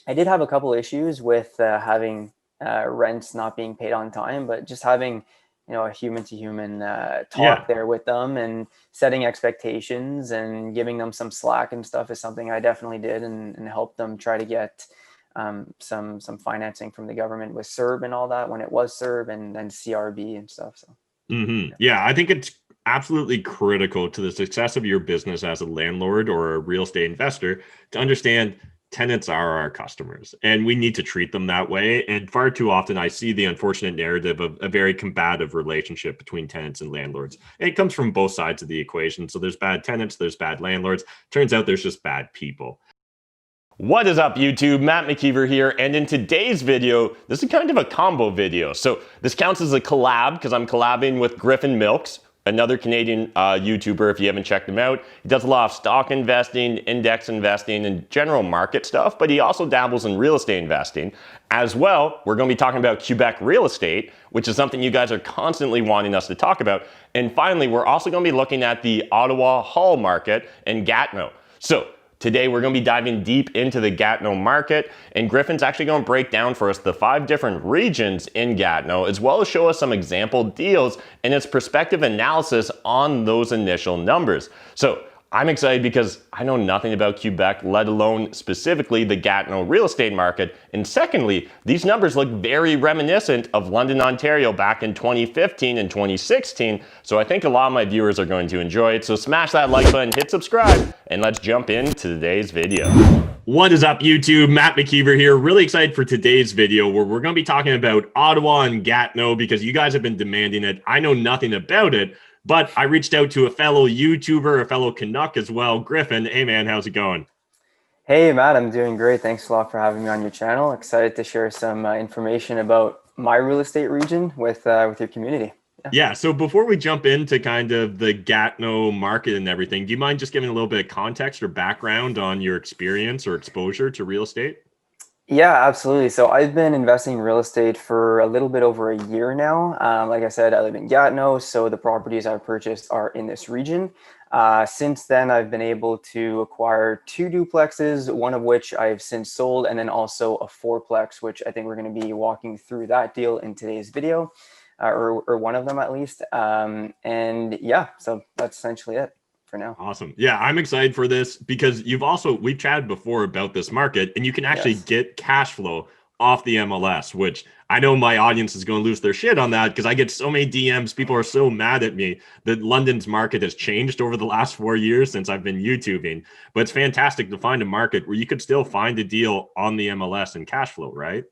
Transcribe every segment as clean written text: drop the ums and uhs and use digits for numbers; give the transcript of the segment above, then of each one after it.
I did have a couple issues with having rents not being paid on time, but just having, a human to human Yeah. talk there with them and setting expectations and giving them some slack and stuff is something I definitely did, and helped them try to get some financing from the government with CERB and all that when it was CERB, and then CRB and stuff. So yeah. Yeah, I think it's absolutely critical to the success of your business as a landlord or a real estate investor to understand tenants are our customers and we need to treat them that way. And far too often, I see the unfortunate narrative of a very combative relationship between tenants and landlords. And it comes from both sides of the equation. So there's bad tenants, there's bad landlords. Turns out there's just bad people. What is up, YouTube? Matt McKeever here, and in today's video, this is kind of a combo video. So this counts as a collab because I'm collabing with Griffin, another Canadian YouTuber if you haven't checked him out. He does a lot of stock investing, index investing, and general market stuff, but he also dabbles in real estate investing. As well, we're going to be talking about Quebec real estate, which is something you guys are constantly wanting us to talk about. And finally, we're also going to be looking at the Ottawa Hall market in Gatineau. So today, we're going to be diving deep into the Gatineau market, and Griffin's actually going to break down for us the 5 different regions in Gatineau, as well as show us some example deals and its perspective analysis on those initial numbers. So I'm excited because I know nothing about Quebec, let alone specifically the Gatineau real estate market. And secondly, these numbers look very reminiscent of London, Ontario back in 2015 and 2016. So I think a lot of my viewers are going to enjoy it. So smash that like button, hit subscribe, and let's jump into today's video. What is up, YouTube? Matt McKeever here. Really excited for today's video where we're going to be talking about Ottawa and Gatineau because you guys have been demanding it. I know nothing about it, but I reached out to a fellow YouTuber, a fellow Canuck as well, Griffin. Hey, man, how's it going? Hey, Matt, I'm doing great. Thanks a lot for having me on your channel. Excited to share some information about my real estate region with your community. Yeah. Yeah, so before we jump into kind of the Gatineau market and everything, do you mind just giving a little bit of context or background on your experience or exposure to real estate? Yeah, absolutely. So I've been investing in real estate for a little bit over a year now. Like I said, I live in Gatineau, so the properties I've purchased are in this region. Since then, I've been able to acquire 2 duplexes, one of which I've since sold, and then also a 4-plex, which I think we're going to be walking through that deal in today's video, or one of them at least. And yeah, so that's essentially it for now. Awesome. Yeah, I'm excited for this because we've chatted before about this market and you can actually Yes. get cash flow off the MLS, which I know my audience is going to lose their shit on that because I get so many DMs. People are so mad at me that London's market has changed over the last 4 years since I've been YouTubing. But it's fantastic to find a market where you could still find a deal on the MLS and cash flow, right?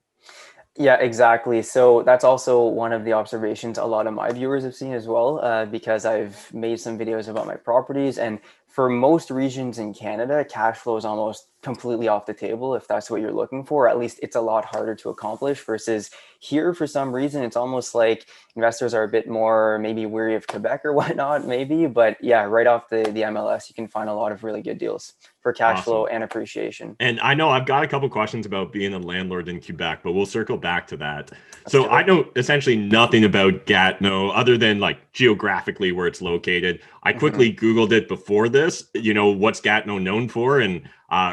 Yeah, exactly. So that's also one of the observations a lot of my viewers have seen as well, because I've made some videos about my properties. And for most regions in Canada, cash flow is almost completely off the table if that's what you're looking for. At least it's a lot harder to accomplish versus here, for some reason, it's almost like investors are a bit more maybe weary of Quebec or whatnot, maybe. But yeah, right off the MLS, you can find a lot of really good deals for cash flow Awesome. and appreciation. And I know I've got a couple questions about being a landlord in Quebec, but we'll circle back to that. Let's So do I it. know essentially nothing about Gatineau other than like geographically where it's located. I Mhm. quickly Googled it before this, what's Gatineau known for? And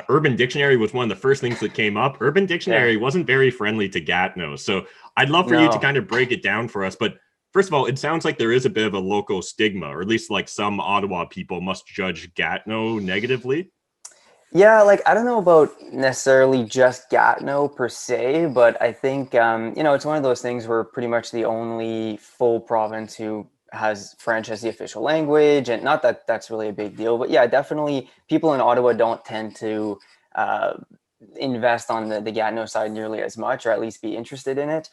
Urban Dictionary was one of the first things that came up. Urban Yeah. Dictionary wasn't very friendly to Gatineau. So I'd love for you to No. kind of break it down for us. But first of all, it sounds like there is a bit of a local stigma, or at least like some Ottawa people must judge Gatineau negatively. Yeah, like I don't know about necessarily just Gatineau per se, but I think it's one of those things where pretty much the only full province who has French as the official language, and not that that's really a big deal, but yeah, definitely people in Ottawa don't tend to uh, invest on the Gatineau side nearly as much, or at least be interested in it,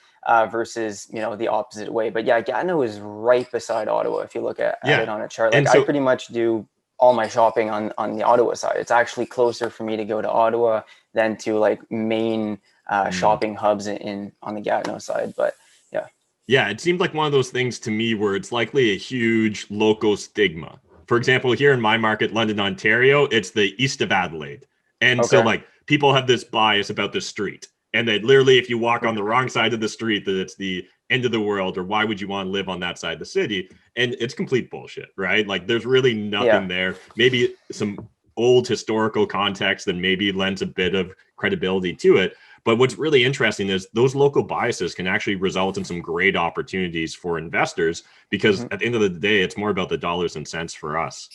versus the opposite way. But yeah, Gatineau is right beside Ottawa if you look at Yeah. it on a chart. Like And I so pretty much do all my shopping on the Ottawa side. It's actually closer for me to go to Ottawa than to like main mm, shopping hubs in on the Gatineau side. But yeah. yeah, it seemed like one of those things to me where it's likely a huge local stigma. For example, here in my market, London, Ontario, it's the east of Adelaide. And so Okay. like people have this bias about the street. And that literally if you walk on the wrong side of the street, that it's the end of the world, or why would you want to live on that side of the city? And it's complete bullshit, right? Like there's really Yeah. nothing there. Maybe some old historical context that maybe lends a bit of credibility to it. But what's really interesting is those local biases can actually result in some great opportunities for investors, because at the end of the day, it's more about the dollars and cents for us.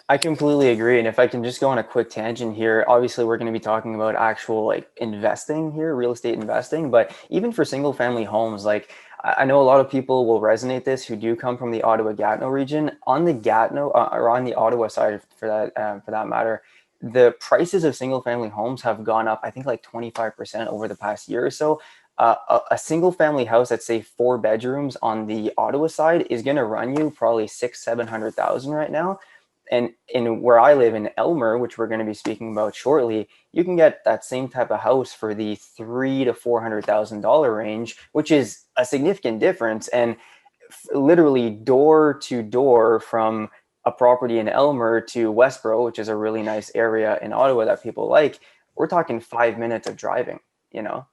I completely agree. And if I can just go on a quick tangent here, obviously we're going to be talking about actual like investing here, real estate investing, but even for single family homes, like I know a lot of people will resonate this who do come from the Ottawa Gatineau region. On the Gatineau or on the Ottawa side for that matter, the prices of single family homes have gone up, I think like 25% over the past year or so. A single family house that's say 4 bedrooms on the Ottawa side is going to run you probably 600,000-700,000 right now. And in where I live in Aylmer, which we're going to be speaking about shortly, you can get that same type of house for the $300,000 to $400,000 range, which is a significant difference. And literally door to door from a property in Aylmer to Westboro, which is a really nice area in Ottawa that people like, we're talking 5 minutes of driving.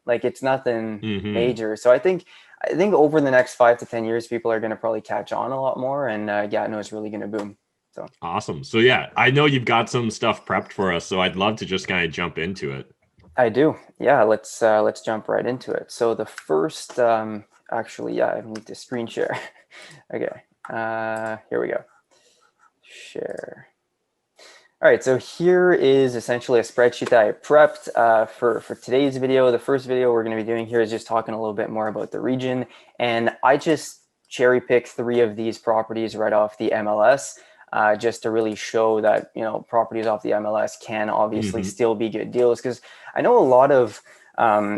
Like it's nothing major. So I think over the next 5 to 10 years, people are going to probably catch on a lot more, and Gatineau is really going to boom. So awesome. So yeah, I know you've got some stuff prepped for us, so I'd love to just kind of jump into it. I do. Yeah, let's jump right into it. So the first, actually, yeah, I need to screen share. Okay, here we go. Share. All right, so here is essentially a spreadsheet that I prepped for today's video. The first video we're going to be doing here is just talking a little bit more about the region, and I just cherry picked 3 of these properties right off the MLS. Just to really show that, properties off the MLS can obviously still be good deals. Because I know a lot of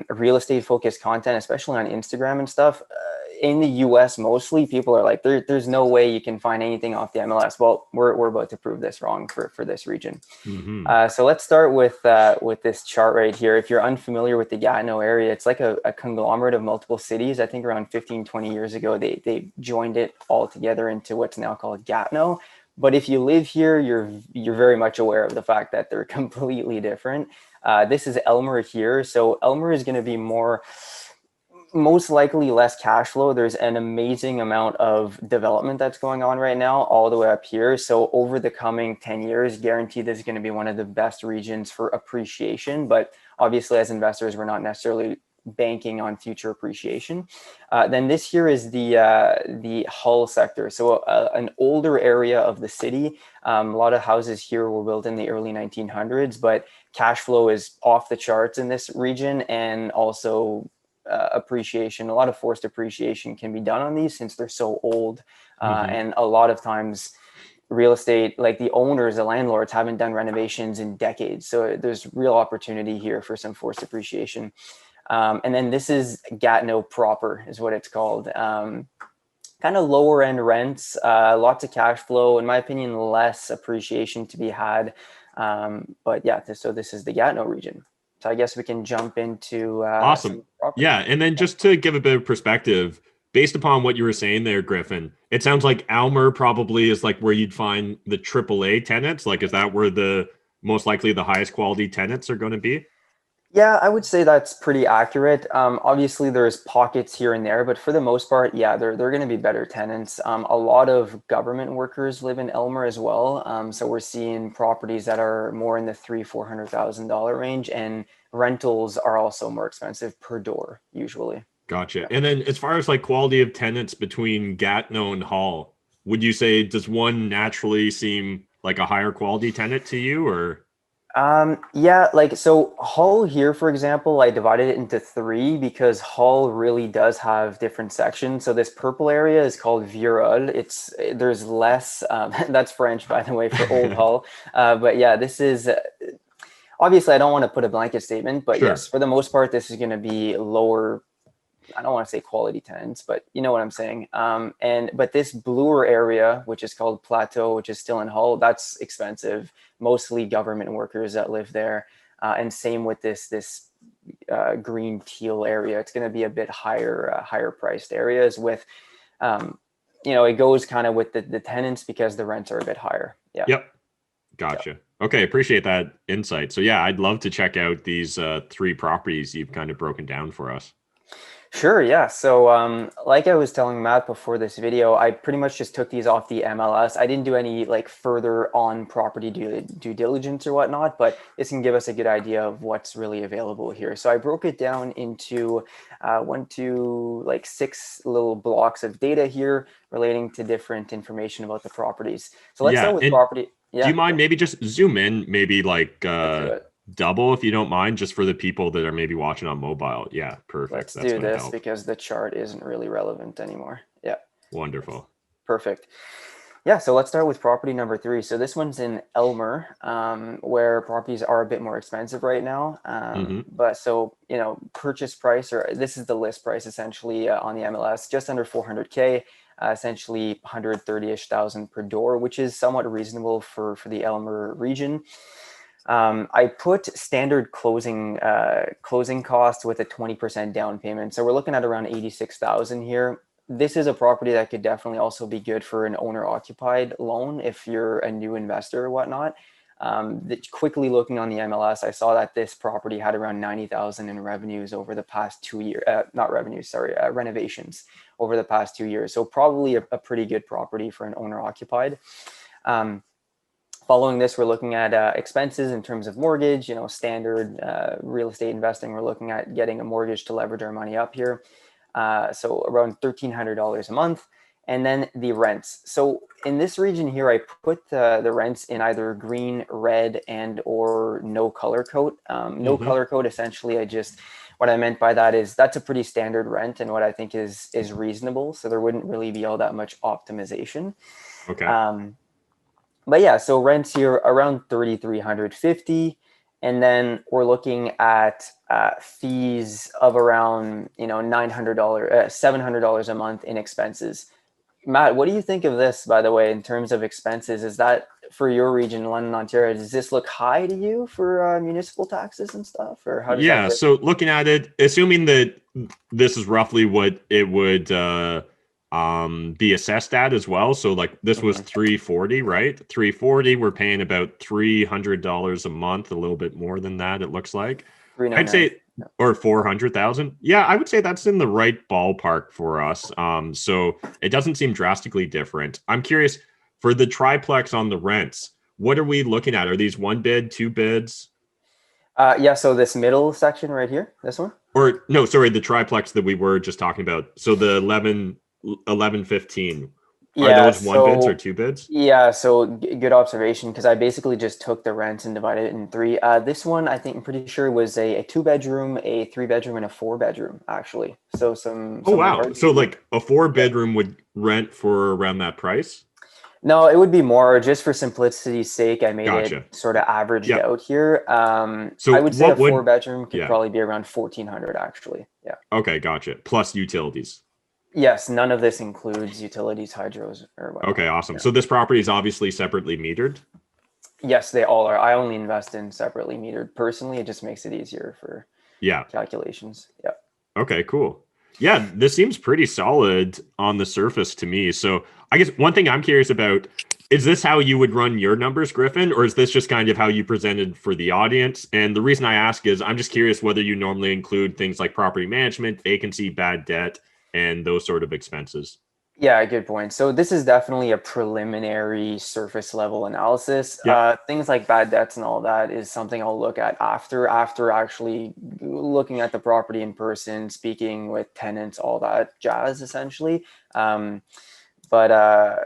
real estate focused content, especially on Instagram and stuff, in the US mostly, people are like, there's no way you can find anything off the MLS. Well, we're about to prove this wrong for this region. So let's start with this chart right here. If you're unfamiliar with the Gatineau area, it's like a conglomerate of multiple cities. I think around 15-20 years ago, they joined it all together into what's now called Gatineau. But if you live here, you're very much aware of the fact that they're completely different. This is Aylmer here. So Aylmer is going to be most likely less cash flow. There's an amazing amount of development that's going on right now all the way up here. So over the coming 10 years, guaranteed this is going to be one of the best regions for appreciation. But obviously, as investors, we're not necessarily banking on future appreciation. Then this here is the Hull sector. So an older area of the city. A lot of houses here were built in the early 1900s, but cash flow is off the charts in this region, and also appreciation. A lot of forced appreciation can be done on these since they're so old. And a lot of times real estate, like the owners, the landlords, haven't done renovations in decades. So there's real opportunity here for some forced appreciation. And then this is Gatineau proper is what it's called. Kind of lower end rents, lots of cash flow, in my opinion, less appreciation to be had. But yeah, so this is the Gatineau region. So I guess we can jump into awesome. Yeah, and then just to give a bit of perspective, based upon what you were saying there, Griffin, it sounds like Aylmer probably is like where you'd find the AAA tenants. Like, is that where the most likely the highest quality tenants are going to be? Yeah, I would say that's pretty accurate. Obviously, there's pockets here and there, but for the most part, yeah, they're going to be better tenants. A lot of government workers live in Aylmer as well. So we're seeing properties that are more in the $300,000-$400,000 range, and rentals are also more expensive per door usually. Gotcha. And then as far as like quality of tenants between Gatineau and Hull, would you say does one naturally seem like a higher quality tenant to you, or? Yeah, like so Hull here, for example, I divided it into 3 because Hull really does have different sections. So this purple area is called Virol. There's less, that's French, by the way, for Old Hull. But yeah, this is, obviously I don't want to put a blanket statement, but Sure. yes, for the most part, this is going to be lower. I don't want to say quality tenants, but you know what I'm saying. But this bluer area, which is called Plateau, which is still in Hull, that's expensive. Mostly government workers that live there, and same with this green teal area. It's going to be a bit higher priced areas with, it goes kind of with the tenants because the rents are a bit higher. Yeah. Yep. Gotcha. Yep. Okay, appreciate that insight. So yeah, I'd love to check out these 3 properties you've kind of broken down for us. Sure, yeah. So, like I was telling Matt before this video, I pretty much just took these off the MLS. I didn't do any like further on property due diligence or whatnot, but this can give us a good idea of what's really available here. So I broke it down into one to like six little blocks of data here relating to different information about the properties. So let's start Yeah. with And property. do you Yeah, mind maybe just zoom in, maybe like let's do it. double if you don't mind, just for the people that are maybe watching on mobile? Yeah, perfect. Let's That's do going to this help. because the chart isn't really relevant anymore. Yeah, Wonderful. perfect. Yeah, so let's start with property number 3. So this one's in Aylmer, where properties are a bit more expensive right now. Hmm. But so, purchase price, or this is the list price essentially on the MLS, just under 400K, essentially 130-ish thousand per door, which is somewhat reasonable for the Aylmer region. I put standard closing costs with a 20% down payment. So we're looking at around 86,000 here. This is a property that could definitely also be good for an owner occupied loan if you're a new investor or whatnot. Quickly looking on the MLS, I saw that this property had around 90,000 in revenues over the past 2 years, not revenues, sorry, renovations over the past 2 years. So probably a pretty good property for an owner occupied. Following this, we're looking at expenses in terms of mortgage, standard real estate investing. We're looking at getting a mortgage to leverage our money up here. So around $1,300 a month. And then the rents. So in this region here, I put the rents in either green, red, and or no color code. No Hmm. color code, essentially, what I meant by that is that's a pretty standard rent and what I think is reasonable. So there wouldn't really be all that much optimization. Okay. Um, but yeah, so rents here around 3,350, and then we're looking at fees of around $900, $700 a month in expenses. Matt, what do you think of this, by the way, in terms of expenses? Is that for your region, London, Ontario? Does this look high to you for municipal taxes and stuff, or how does that Yeah. work? So looking at it, assuming that this is roughly what it would be assessed at as well. So like this was Mhm. 340, right? 340, we're paying about $300 a month, a little bit more than that, it looks like. I'd 399. say, or 400,000. Yeah, I would say that's in the right ballpark for us. So it doesn't seem drastically different. I'm curious for the triplex on the rents, what are we looking at? Are these one bid, two bids? Yeah, so this middle section right here, this one. Or no, sorry, the triplex that we were just talking about. So the 1115. Are Yeah, those one bids or so two bids? good observation because I basically just took the rent and divided it in three. This one I think I'm pretty sure was a 2 bedroom, a 3 bedroom, and a 4 bedroom actually. So some Oh some wow. So larger. like a four Yeah. bedroom would rent for around that price? No, it would be more just for simplicity's sake. I made it Gotcha. sort of averaged Yep. out here. I So would say a what four would bedroom could yeah. probably be around 1,400 actually. Yeah. Okay, gotcha. Plus utilities. Yes, none of this includes utilities, hydros, or Okay, whatnot. awesome. Yeah. So this property is obviously separately metered. Yes, they all are. I only invest in separately metered personally. It just makes it easier for Yeah. calculations. Yeah. Okay, cool. Yeah, this seems pretty solid on the surface to me. So I guess one thing I'm curious about is this how you would run your numbers, Griffin, or is this just kind of how you presented for the audience? And the reason I ask is I'm just curious whether you normally include things like property management, vacancy, bad debt, and those sort of expenses. Yeah, good point. So this is definitely a preliminary surface level analysis. Yep. Things like bad debts and all that is something I'll look at after actually looking at the property in person, speaking with tenants, all that jazz, essentially. But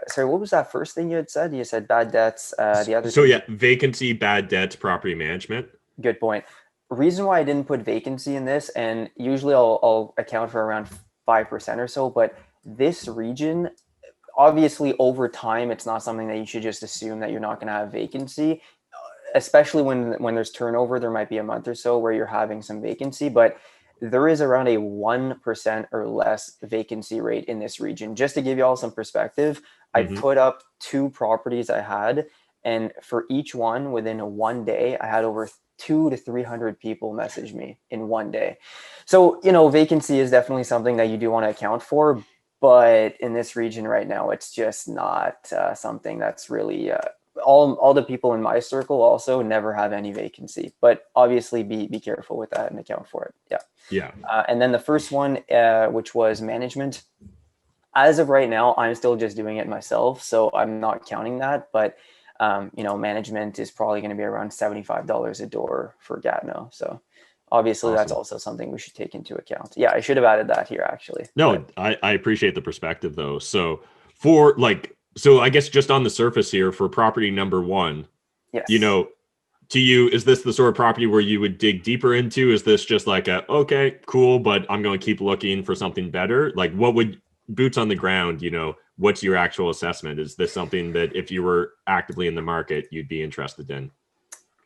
sorry, what was that first thing you had said? You said bad debts. The other So things. yeah, vacancy, bad debts, property management. Good point. Reason why I didn't put vacancy in this, and usually I'll account for around 5% or so, but this region, obviously over time, it's not something that you should just assume that you're not going to have vacancy, especially when there's turnover. There might be a month or so where you're having some vacancy, but there is around a 1% or less vacancy rate in this region. Just to give you all some perspective, I Hmm. put up two properties I had, and for each one within one day, I had over 200 to 300 people message me in one day. So, vacancy is definitely something that you do want to account for, but in this region right now, it's just not something that's really all the people in my circle also never have any vacancy, but obviously be careful with that and account for it. Yeah. Yeah. And then the first one, which was management. As of right now, I'm still just doing it myself, so I'm not counting that. But management is probably going to be around $75 a door for Gatineau. So obviously, that's Awesome. also something we should take into account. Yeah, I should have added that here actually. No, But I appreciate the perspective though. So for like, so I guess just on the surface here for property number one, you yes. know, to you, is this the sort of property where you would dig deeper into? Is this just like a, okay, cool, but I'm going to keep looking for something better? Like what would boots on the ground, what's your actual assessment? Is this something that if you were actively in the market, you'd be interested in?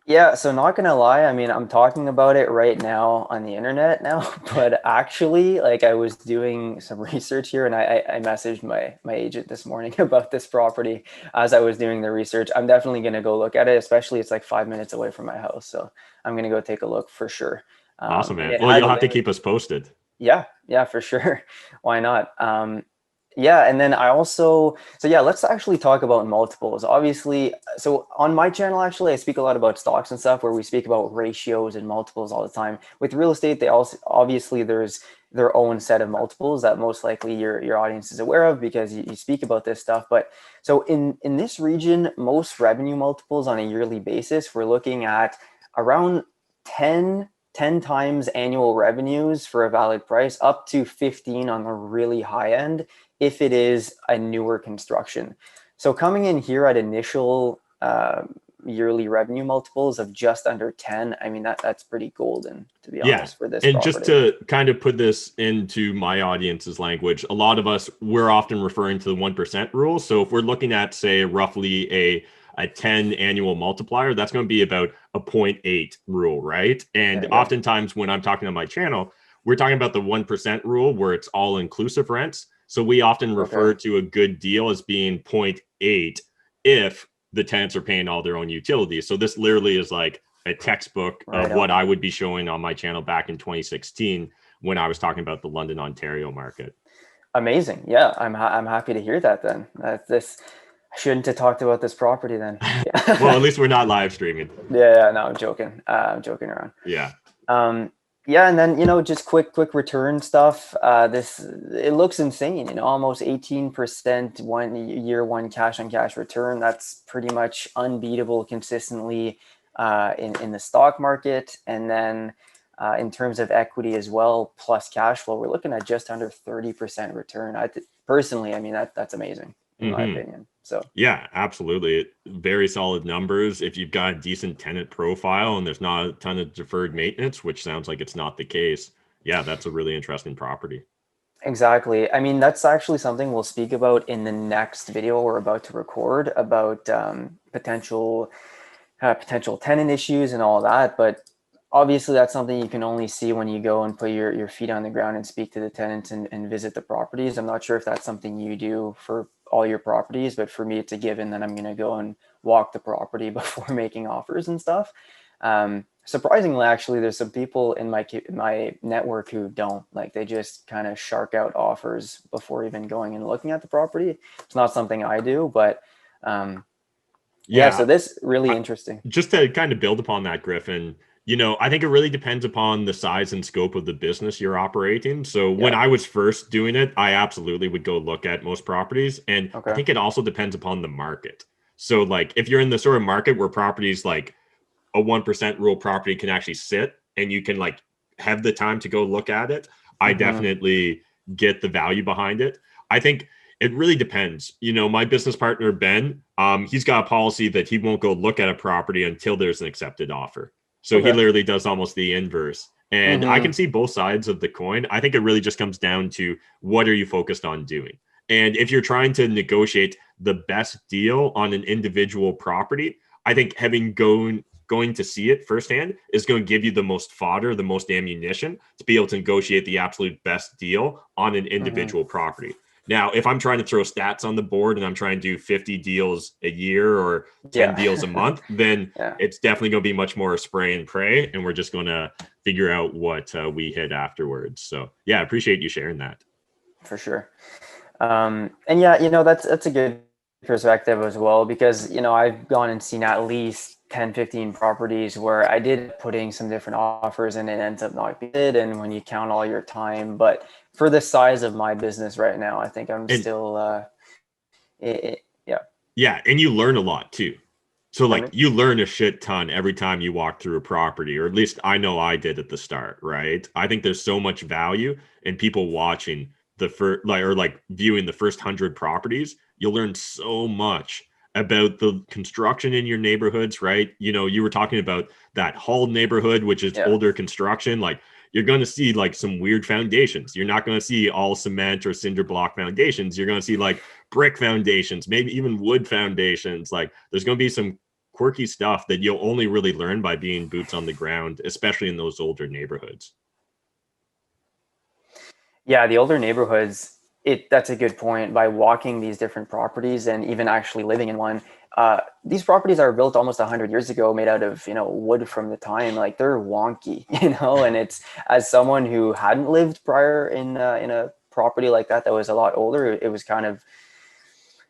Yeah, so not gonna lie, I mean, I'm talking about it right now on the internet now, but actually, like I was doing some research here and I messaged my agent this morning about this property as I was doing the research. I'm definitely gonna go look at it, especially it's like 5 minutes away from my house. So I'm gonna go take a look for sure. Awesome, And man. it Well, has you'll a have to limited. keep us posted. Yeah, for sure. Why not? Yeah, and then I also, so yeah, let's actually talk about multiples. Obviously, so on my channel, actually, I speak a lot about stocks and stuff where we speak about ratios and multiples all the time. With real estate, they also obviously there's their own set of multiples that most likely your audience is aware of because you speak about this stuff. But so in this region, most revenue multiples on a yearly basis, we're looking at around 10 times annual revenues for a valid price, up to 15 on the really high end if it is a newer construction. So coming in here at initial yearly revenue multiples of just under 10, I mean, that's pretty golden, to be Yeah. honest, for this And just property. to kind of put this into my audience's language, a lot of us, we're often referring to the 1% rule. So if we're looking at, say, roughly a 10 annual multiplier, that's going to be about a 0.8 rule, right? There And you go. oftentimes when I'm talking on my channel, we're talking about the 1% rule where it's all inclusive rents. So we often Okay. refer to a good deal as being 0.8 if the tenants are paying all their own utilities. So this literally is like a textbook Right of what on. I would be showing on my channel back in 2016 when I was talking about the London, Ontario market. Amazing. Yeah, I'm happy to hear that then. This I shouldn't have talked about this property then. Well, at Yeah. least we're not live streaming. Yeah, no, I'm joking. I'm joking around. Yeah. Um, yeah, and then just quick return stuff. This it looks insane. Almost 18% year one cash on cash return. That's pretty much unbeatable consistently in the stock market. And then in terms of equity as well, plus cash flow, we're looking at just under 30% return. Personally, I mean that's amazing in my Mm-hmm. opinion. So. Yeah, absolutely. Very solid numbers. If you've got a decent tenant profile and there's not a ton of deferred maintenance, which sounds like it's not the case, yeah, that's a really interesting property. Exactly. I mean, that's actually something we'll speak about in the next video we're about to record about potential tenant issues and all that. But obviously, that's something you can only see when you go and put your feet on the ground and speak to the tenants and visit the properties. I'm not sure if that's something you do for all your properties, but for me, it's a given that I'm going to go and walk the property before making offers and stuff. Surprisingly, actually, there's some people in my network who don't like. They just kind of shark out offers before even going and looking at the property. It's not something I do, but yeah. Yeah, So this really I, interesting. just to kind of build upon that, Griffin, I think it really depends upon the size and scope of the business you're operating. So when Yeah. I was first doing it, I absolutely would go look at most properties. And I Okay. think it also depends upon the market. So like if you're in the sort of market where properties like a 1% rule property can actually sit and you can like have the time to go look at it, I Mm-hmm. definitely get the value behind it. I think it really depends. My business partner, Ben, he's got a policy that he won't go look at a property until there's an accepted offer. So he Okay. literally does almost the inverse. And I Mm-hmm. can see both sides of the coin. I think it really just comes down to what are you focused on doing? And if you're trying to negotiate the best deal on an individual property, I think having going to see it firsthand is going to give you the most fodder, the most ammunition to be able to negotiate the absolute best deal on an Mm-hmm. individual property. Now, if I'm trying to throw stats on the board and I'm trying to do 50 deals a year or 10 Yeah. deals a month, then Yeah, it's definitely going to be much more spray and pray. And we're just going to figure out what we hit afterwards. So, yeah, I appreciate you sharing that. for sure. And yeah, that's a good perspective as well, because, I've gone and seen at least 10, 15 properties where I did putting some different offers and it ends up not being it. And when you count all your time, but for the size of my business right now, I think I'm And still, yeah. yeah, and you learn a lot too. So like Pardon me? you learn a shit ton every time you walk through a property, or at least I know I did at the start, right? I think there's so much value in people watching the first like viewing the first 100 properties. You'll learn so much about the construction in your neighborhoods, right? You were talking about that Hull neighborhood, which is Yeah. older construction. Like you're going to see like some weird foundations. You're not going to see all cement or cinder block foundations. You're going to see like brick foundations, maybe even wood foundations. Like there's going to be some quirky stuff that you'll only really learn by being boots on the ground, especially in those older neighborhoods. Yeah, the older neighborhoods, that's a good point. By walking these different properties and even actually living in one, these properties are built almost 100 years ago, made out of, wood from the time. Like they're wonky, and it's, as someone who hadn't lived prior in a property like that was a lot older, it was kind of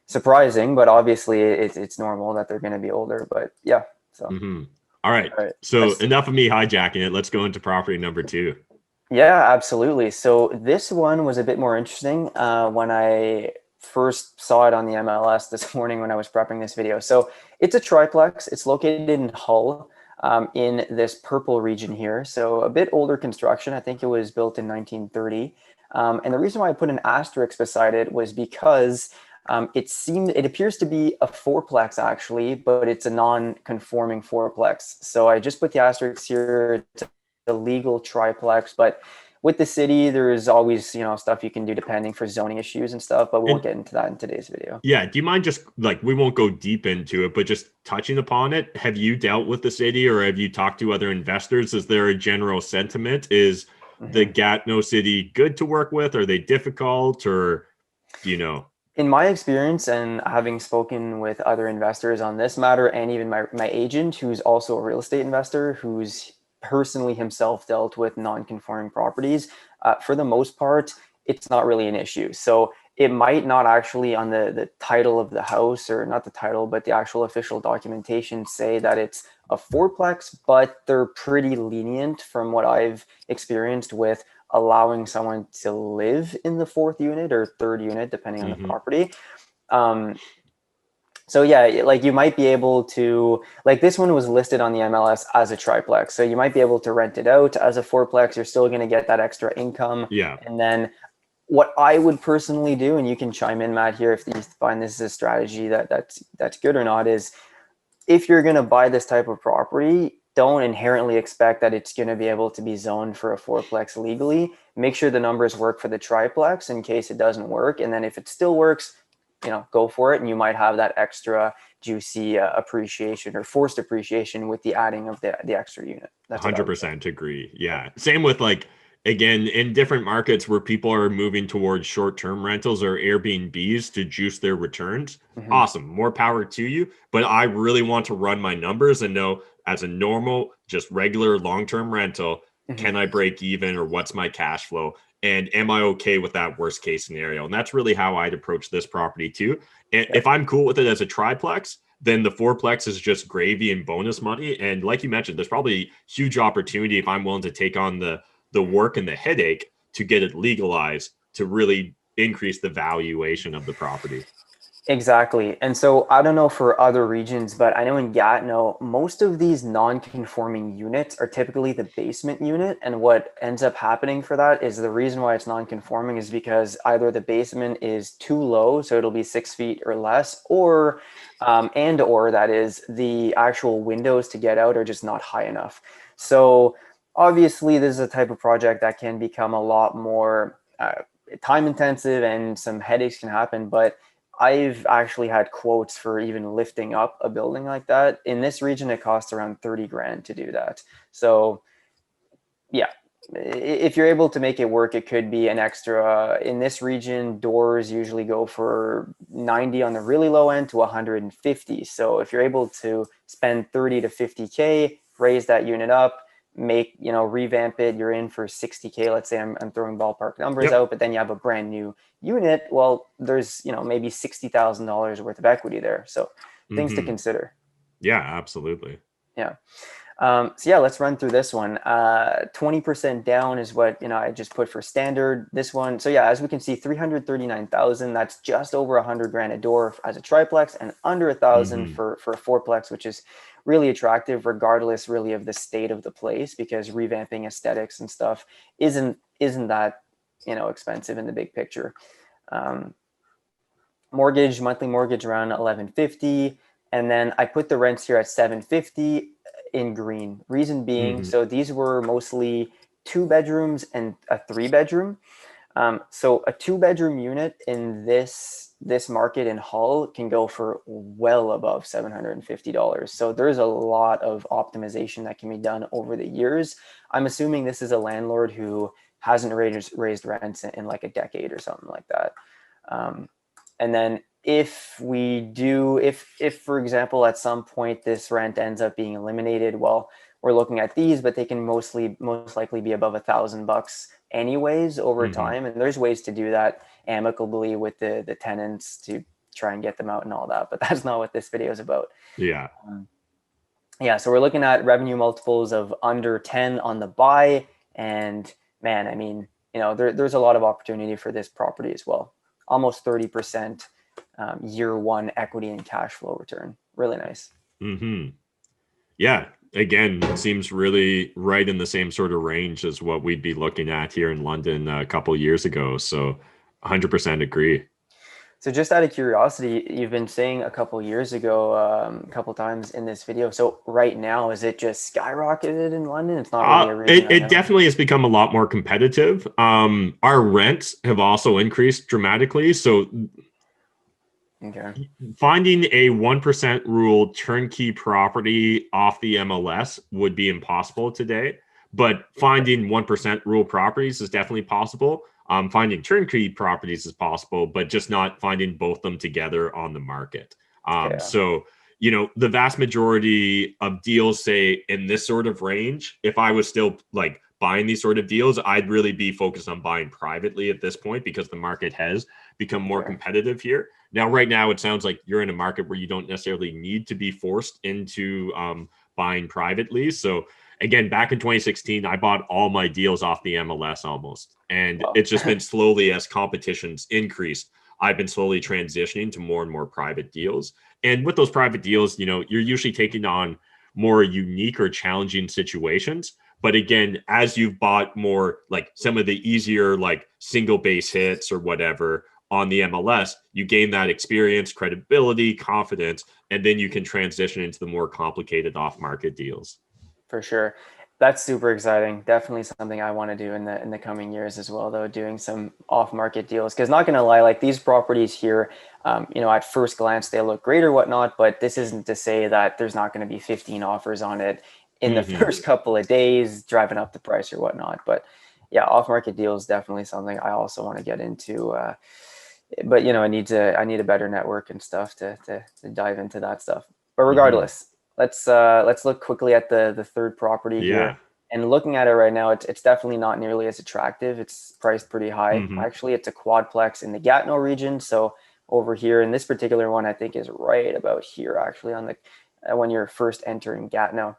surprising, but obviously it's normal that they're going to be older. But yeah, so Mm-hmm. All right. all right. So enough of me hijacking it. Let's go into property number 2. Yeah, absolutely. So this one was a bit more interesting when I first saw it on the MLS this morning when I was prepping this video. So it's a triplex. It's located in Hull, in this purple region here. So a bit older construction. I think it was built in 1930. And the reason why I put an asterisk beside it was because it appears to be a fourplex actually, but it's a non-conforming fourplex. So I just put the asterisk here. The legal triplex, but with the city, there is always, stuff you can do depending for zoning issues and stuff, but we won't And get into that in today's video. yeah, do you mind just like we won't go deep into it, but just touching upon it? Have you dealt with the city or have you talked to other investors? Is there a general sentiment? Is the Mhm. Gatineau city good to work with? Are they difficult or do you know? In my experience and having spoken with other investors on this matter, and even my agent, who's also a real estate investor, who's personally himself dealt with non-conforming properties, for the most part, it's not really an issue. So it might not actually on the title of the house, or not the title, but the actual official documentation say that it's a fourplex, but they're pretty lenient from what I've experienced with allowing someone to live in the fourth unit or third unit, depending on the Mm-hmm. property. Um, so yeah, like you might be able to, like this one was listed on the MLS as a triplex. So you might be able to rent it out as a fourplex. You're still going to get that extra income. Yeah. And then what I would personally do, and you can chime in, Matt, here if you find this is a strategy that's good or not, is if you're going to buy this type of property, don't inherently expect that it's going to be able to be zoned for a fourplex legally. Make sure the numbers work for the triplex in case it doesn't work. And then if it still works, go for it. And you might have that extra juicy appreciation or forced appreciation with the adding of the extra unit. That's what I would say. 100% agree. Yeah. Same with like, again, in different markets where people are moving towards short-term rentals or Airbnbs to juice their returns. Mm-hmm. Awesome. More power to you. But I really want to run my numbers and know as a normal, just regular long-term rental, Mm-hmm. can I break even or what's my cash flow? And am I okay with that worst case scenario? And that's really how I'd approach this property too. And Yeah. if I'm cool with it as a triplex, then the fourplex is just gravy and bonus money. And like you mentioned, there's probably huge opportunity if I'm willing to take on the work and the headache to get it legalized to really increase the valuation of the property. Exactly. And so I don't know for other regions, but I know in Gatineau, most of these non-conforming units are typically the basement unit. And what ends up happening for that is the reason why it's non-conforming is because either the basement is too low, so it'll be 6 feet or less, or that is the actual windows to get out are just not high enough. So obviously, this is a type of project that can become a lot more time intensive and some headaches can happen, but I've actually had quotes for even lifting up a building like that. In this region, it costs around 30 grand to do that. So yeah, if you're able to make it work, it could be an extra. In this region, doors usually go for 90 on the really low end to 150. So if you're able to spend 30 to 50K, raise that unit up, revamp it, you're in for 60K. Let's say I'm throwing ballpark numbers Yep. out, but then you have a brand new unit. Well, there's, maybe $60,000 worth of equity there. So things to Hmm. consider. Yeah, absolutely. Yeah. So yeah, let's run through this one. 20% down is what, I just put for standard. This one. So yeah, as we can see, 339,000, that's just over 100 grand a door as a triplex, and under 1,000 Hmm. for a fourplex, which is really attractive regardless really of the state of the place, because revamping aesthetics and stuff isn't that, expensive in the big picture. Um, monthly mortgage around 1150, and then I put the rents here at 750 in green. Reason being, Hmm. so these were mostly 2 bedrooms and a 3 bedroom. So a 2 bedroom unit in this market in Hull can go for well above $750. So there's a lot of optimization that can be done over the years. I'm assuming this is a landlord who hasn't raised rents in like a decade or something like that. Um, and then if for example at some point this rent ends up being eliminated, well, we're looking at these, but they can most likely be above $1,000 anyways over Hmm. time, and there's ways to do that amicably with the tenants to try and get them out and all that, but that's not what this video is about. Yeah. um, yeah, so we're looking at revenue multiples of under 10 on the buy, and man, I mean, there's a lot of opportunity for this property as well. Almost 30% year one equity and cash flow return. Really nice. Hmm. Yeah. Again, it seems really right in the same sort of range as what we'd be looking at here in London a couple years ago. So 100% agree. So just out of curiosity, you've been saying a couple years ago, a couple times in this video. So right now, is it just skyrocketed in London? It's not really a region I It know. definitely has become a lot more competitive. Our rents have also increased dramatically. So Okay. finding a 1% rule turnkey property off the MLS would be impossible today. But finding 1% rule properties is definitely possible. Finding turnkey properties is possible, but just not finding both them together on the market. Okay. So, the vast majority of deals, say in this sort of range, if I was still like buying these sort of deals, I'd really be focused on buying privately at this point because the market has become more Sure. competitive here. Now, right now, it sounds like you're in a market where you don't necessarily need to be forced into buying privately. So, again, back in 2016, I bought all my deals off the MLS almost. And Well, it's just been slowly as competitions increased, I've been slowly transitioning to more and more private deals. And with those private deals, you're usually taking on more unique or challenging situations. But again, as you've bought more like some of the easier, like single base hits or whatever, on the MLS, you gain that experience, credibility, confidence, and then you can transition into the more complicated off-market deals. for sure. That's super exciting. Definitely something I want to do in the coming years as well, though, doing some off-market deals. Because not gonna lie, like these properties here, at first glance they look great or whatnot, but this isn't to say that there's not going to be 15 offers on it in the Mm-hmm. first couple of days, driving up the price or whatnot. But yeah, off-market deals definitely something I also want to get into. But I need a better network and stuff to dive into that stuff. But Mm-hmm. regardless, let's look quickly at the third property Yeah. here. And looking at it right now, it's definitely not nearly as attractive. It's priced pretty high. Mm-hmm. Actually, it's a quadplex in the Gatineau region. So over here, and this particular one I think is right about here actually on the when you're first entering Gatineau.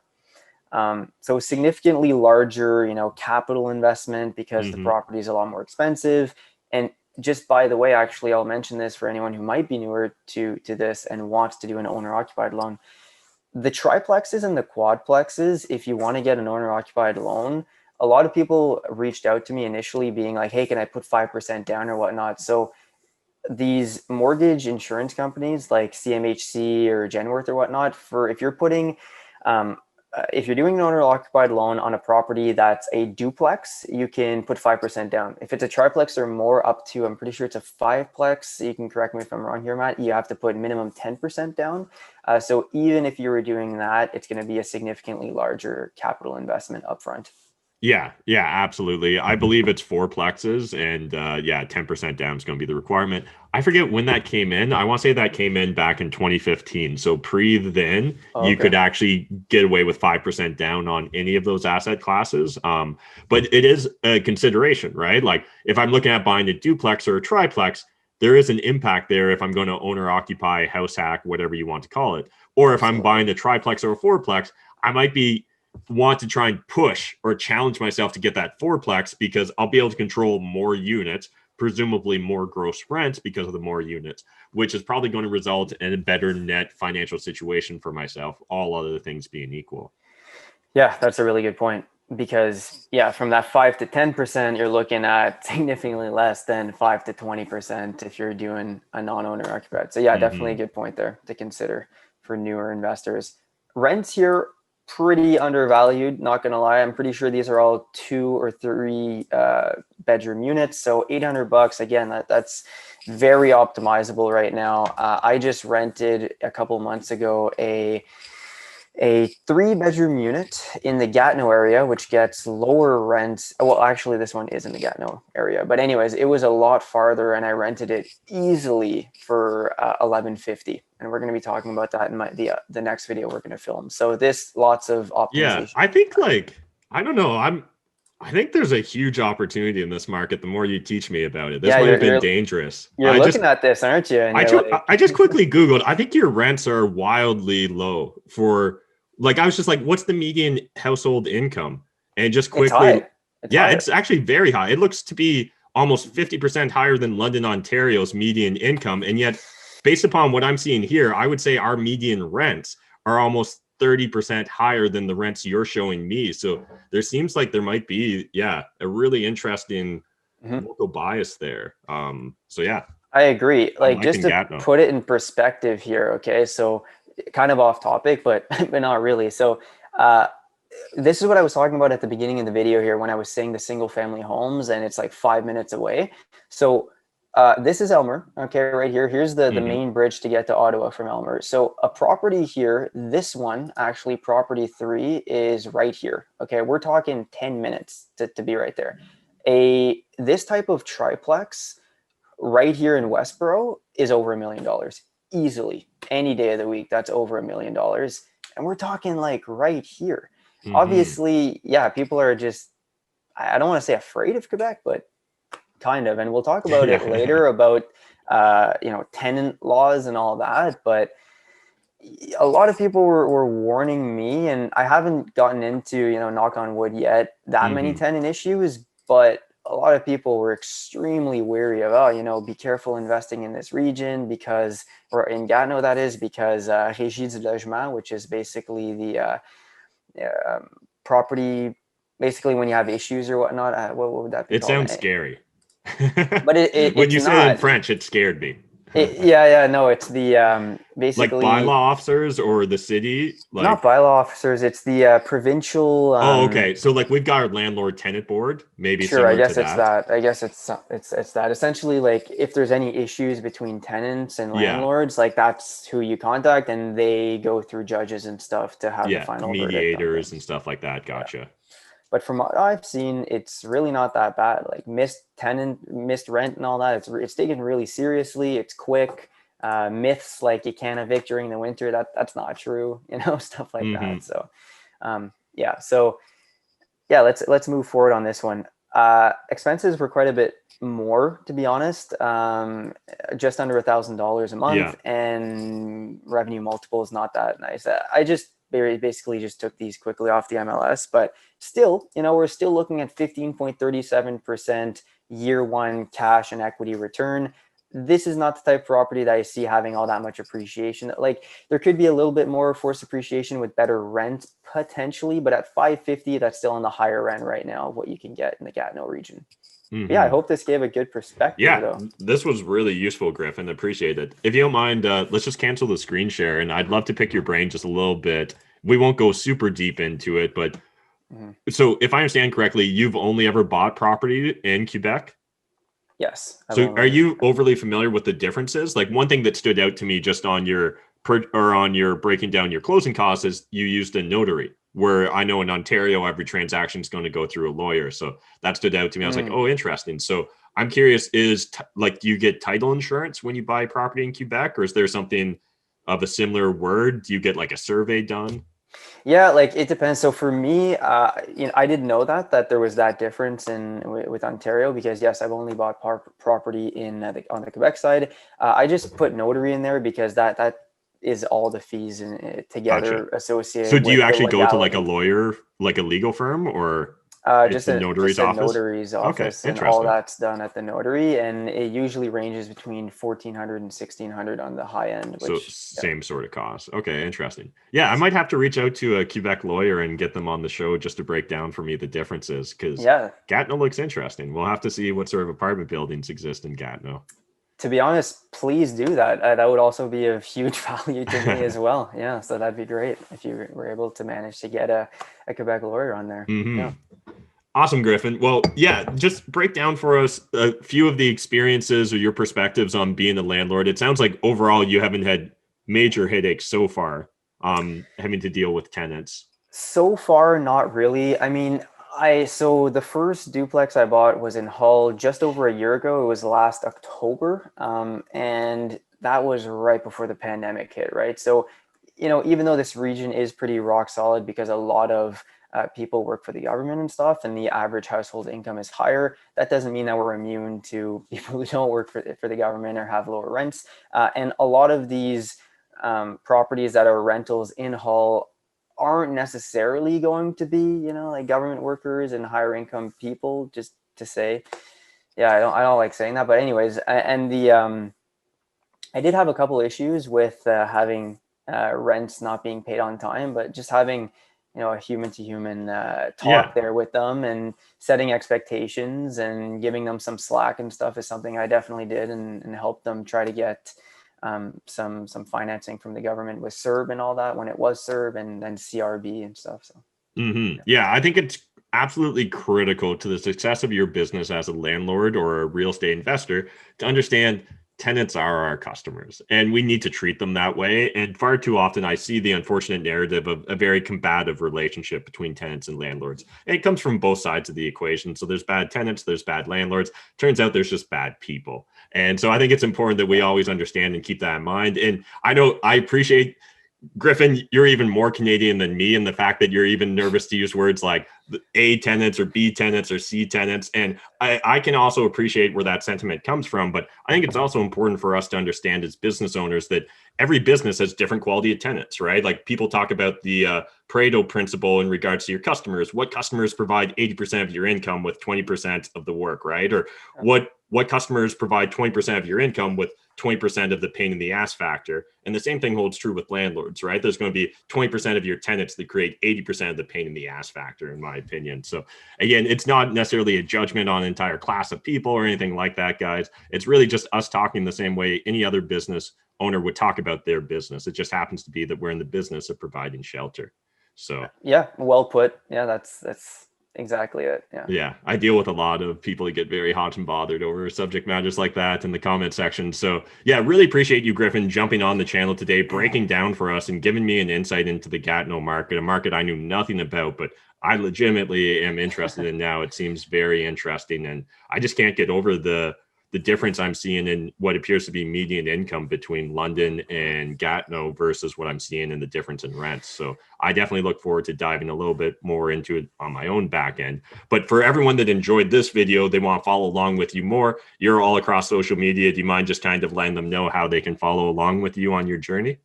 So significantly larger, capital investment because the Mm-hmm. property is a lot more expensive. And just by the way, actually, I'll mention this for anyone who might be newer to this and wants to do an owner occupied loan. The triplexes and the quadplexes, if you want to get an owner occupied loan, a lot of people reached out to me initially being like, hey, can I put 5% down or whatnot? So these mortgage insurance companies like CMHC or Genworth or whatnot, for um, if you're doing an owner occupied loan on a property that's a duplex, you can put 5% down. If it's a triplex or more, up to, I'm pretty sure it's a fiveplex. You can correct me if I'm wrong here, Matt. You have to put minimum 10% down. So even if you were doing that, it's going to be a significantly larger capital investment upfront. Yeah, absolutely. I believe it's four plexes, and yeah, 10% down is going to be the requirement. I forget when that came in. I want to say that came in back in 2015. So pre then, Oh, you okay. could actually get away with 5% down on any of those asset classes. But it is a consideration, right? Like if I'm looking at buying a duplex or a triplex, there is an impact there if I'm going to owner occupy, house hack, whatever you want to call it. Or if I'm Absolutely. buying a triplex or a fourplex, I might be want to try and push or challenge myself to get that fourplex because I'll be able to control more units, presumably more gross rents because of the more units, which is probably going to result in a better net financial situation for myself, all other things being equal. Yeah, that's a really good point because yeah, from that 5 to 10%, you're looking at significantly less than 5 to 20% if you're doing a non-owner occupied. So yeah, definitely a Mm-hmm. good point there to consider for newer investors. Rents here pretty undervalued. Not gonna lie, I'm pretty sure these are all 2 or 3 bedroom units. So $800 again. That's very optimizable right now. I just rented a couple months ago a 3 bedroom unit in the Gatineau area, which gets lower rent. Well, actually, this one is in the Gatineau area, but anyways, it was a lot farther, and I rented it easily for 1150. And we're going to be talking about that in the next video we're going to film. So this lots of Yeah, optimization. I think like I don't know. I think there's a huge opportunity in this market. The more you teach me about it, this Yeah, might have you're been you're dangerous. you're looking at this, aren't you? And you're like, I just quickly Googled. I think your rents are wildly low for like I was just like, what's the median household income? And just it's quickly, high. It's yeah, higher. it's actually very high. It looks to be almost 50% higher than London, Ontario's median income. And yet, based upon what I'm seeing here, I would say our median rents are almost 30% higher than the rents you're showing me. So there seems like there might be, yeah, a really interesting Mhm. local bias there. So yeah, I agree. I'm Like just liking to Gatineau. put it in perspective here, okay? So kind of off topic, but but not really. So uh this is what I was talking about at the beginning of the video here when I was saying the single family homes and it's like 5 minutes away. So this is Aylmer, okay, right here. Here's the Mm-hmm. main bridge to get to Ottawa from Aylmer. So a property here, this one, actually property 3 is right here. Okay, we're talking 10 minutes to be right there. This type of triplex right here in Westboro is over $1 million easily. Any day of the week, that's over $1 million. And we're talking like right here. Mm-hmm. Obviously, yeah, people are just, I don't want to say afraid of Quebec, but kind of. And we'll talk about it Yeah. later about, tenant laws and all that. But a lot of people were warning me, and I haven't gotten into, knock on wood yet, that many Mm-hmm. tenant issues, but a lot of people were extremely wary of, oh, be careful investing in this region because, or in Gatineau, that is, because Régie du Logement, which is basically the property, basically when you have issues or whatnot, what would that be It called? sounds scary. But When it's you said it in not. French, it scared me. Yeah, no, it's the Like bylaw basically officers or the city, not like bylaw officers. It's the provincial. oh, okay. So like we've got our landlord tenant board, maybe Sure, I similar to guess it's that. that. I guess it's that. Essentially, like if there's any issues between tenants and Yeah. landlords, like that's who you contact, and they go through judges and stuff to have the Yeah. final verdict on Mediators and things. stuff like that. Yeah, Gotcha. but from what I've seen, it's really not that bad. Like missed rent, and all that. It's taken really seriously. It's quick. Myths like you can't evict during the winter. That's not true. Stuff like that. Mm-hmm. So, yeah. So yeah, let's move forward on this one. Expenses were quite a bit more, to be honest. Just under $1,000 a month, Yeah. and revenue multiple is not that nice. I just basically just took these quickly off the MLS, but still, we're still looking at 15.37% year one cash and equity return. This is not the type of property that I see having all that much appreciation. Like there could be a little bit more forced appreciation with better rent potentially, but at 550, that's still on the higher end right now of what you can get in the Gatineau region. But yeah, I Mm-hmm. hope this gave a good perspective Yeah, though. this was really useful, Griffin. Appreciate it. If you don't mind, let's just cancel the screen share, and I'd love to pick your brain just a little bit. We won't go super deep into it, but Mhm. so if I understand correctly, you've only ever bought property in Quebec. Yes, I've So are only. you overly familiar with the differences? Like one thing that stood out to me just on your or on your breaking down your closing costs is you used a notary. where I know in Ontario, every transaction is going to go through a lawyer. So that stood out to me. I was like, Mm. oh, interesting. So I'm curious, do you get title insurance when you buy property in Quebec, or is there something of a similar word? Do you get like a survey done? Yeah, like it depends. So for me, I didn't know that there was that difference with Ontario because yes, I've only bought property on the Quebec side. I just put notary in there because that is all the fees Gotcha. together So associated do you with the actually go to like a legality. lawyer, like a legal firm, or it's Just the a notary's just a office? notary's Okay, office, and all interesting. that's done at the notary, and it usually ranges between 1,400 and 1,600 on the high end, So which yeah. same sort of cost. Okay, interesting. Yeah, I might have to reach out to a Quebec lawyer and get them on the show just to break down for me the differences because Yeah, Gatineau looks interesting. We'll have to see what sort of apartment buildings exist in Gatineau. to be honest, please do that. That would also be of huge value to me as well. Yeah, so that'd be great if you were able to manage to get a Quebec lawyer on there. Hmm. Yeah. Awesome, Griffin. Well, yeah, just break down for us a few of the experiences or your perspectives on being a landlord. It sounds like overall you haven't had major headaches so far, having to deal with tenants. So far, not really. I mean, so the first duplex I bought was in Hull just over a year ago. It was last October, and that was right before the pandemic hit, right? So, even though this region is pretty rock solid because a lot of people work for the government and stuff, and the average household income is higher, that doesn't mean that we're immune to people who don't work for the government or have lower rents. And a lot of these properties that are rentals in Hull aren't necessarily going to be, like government workers and higher income people, just to say. Yeah, I don't like saying that, but anyways, and the I did have a couple issues with having rents not being paid on time, but just having a human to human Yeah. talk there with them and setting expectations and giving them some slack and stuff is something I definitely did, and helped them try to get some financing from the government with CERB and all that when it was CERB, and then CRB and stuff. So Yeah, I think it's absolutely critical to the success of your business as a landlord or a real estate investor to understand tenants are our customers and we need to treat them that way. And far too often, I see the unfortunate narrative of a very combative relationship between tenants and landlords. And it comes from both sides of the equation. So there's bad tenants, there's bad landlords. Turns out there's just bad people. And so I think it's important that we yeah. always understand and keep that in mind. And I know I appreciate Griffin, you're even more Canadian than me, and the fact that you're even nervous to use words like A tenants or B tenants or C tenants. And I can also appreciate where that sentiment comes from. But I think it's also important for us to understand as business owners that every business has different quality of tenants, right? Like people talk about the Pareto principle in regards to your customers. What customers provide 80% of your income with 20% of the work, right? Or what customers provide 20% of your income with 20% of the pain in the ass factor. And the same thing holds true with landlords, right? There's going to be 20% of your tenants that create 80% of the pain in the ass factor, in my opinion. So again, it's not necessarily a judgment on an entire class of people or anything like that, guys. It's really just us talking the same way any other business owner would talk about their business. It just happens to be that we're in the business of providing shelter. So Yeah, well put. Yeah, that's exactly it. Yeah. yeah, I deal with a lot of people who get very hot and bothered over subject matters like that in the comment section. So, yeah, really appreciate you, Griffin, jumping on the channel today, breaking down for us and giving me an insight into the Gatineau market, a market I knew nothing about, but I legitimately am interested in now. It seems very interesting, and I just can't get over the difference I'm seeing in what appears to be median income between London and Gatineau versus what I'm seeing in the difference in rents. So I definitely look forward to diving a little bit more into it on my own back end. But for everyone that enjoyed this video, they want to follow along with you more. You're all across social media. Do you mind just kind of letting them know how they can follow along with you on your journey?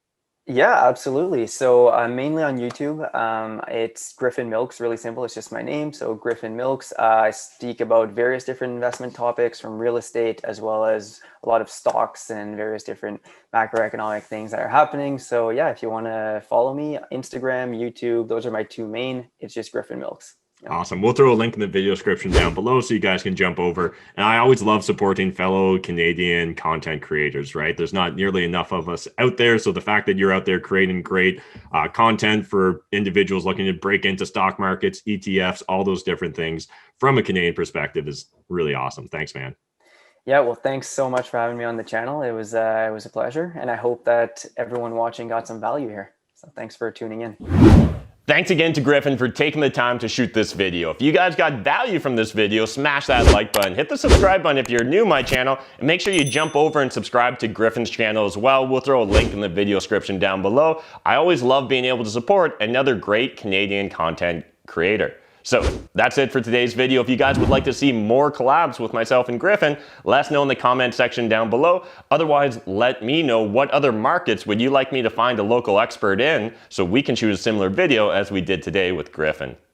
Yeah, absolutely. So mainly on YouTube. It's Griffin Milks, really simple. It's just my name. So Griffin Milks. I speak about various different investment topics from real estate as well as a lot of stocks and various different macroeconomic things that are happening. So yeah, if you want to follow me, Instagram, YouTube, those are my two main. It's just Griffin Milks. Yeah. Awesome. We'll throw a link in the video description down below so you guys can jump over. And I always love supporting fellow Canadian content creators, right? There's not nearly enough of us out there. So the fact that you're out there creating great content for individuals looking to break into stock markets, ETFs, all those different things from a Canadian perspective is really awesome. Thanks, man. Yeah, well, thanks so much for having me on the channel. It was a pleasure, and I hope that everyone watching got some value here. So thanks for tuning in. Thanks again to Griffin for taking the time to shoot this video. If you guys got value from this video, smash that like button, hit the subscribe button if you're new to my channel, and make sure you jump over and subscribe to Griffin's channel as well. We'll throw a link in the video description down below. I always love being able to support another great Canadian content creator. So that's it for today's video. If you guys would like to see more collabs with myself and Griffin, let us know in the comment section down below. Otherwise, let me know what other markets would you like me to find a local expert in so we can shoot a similar video as we did today with Griffin.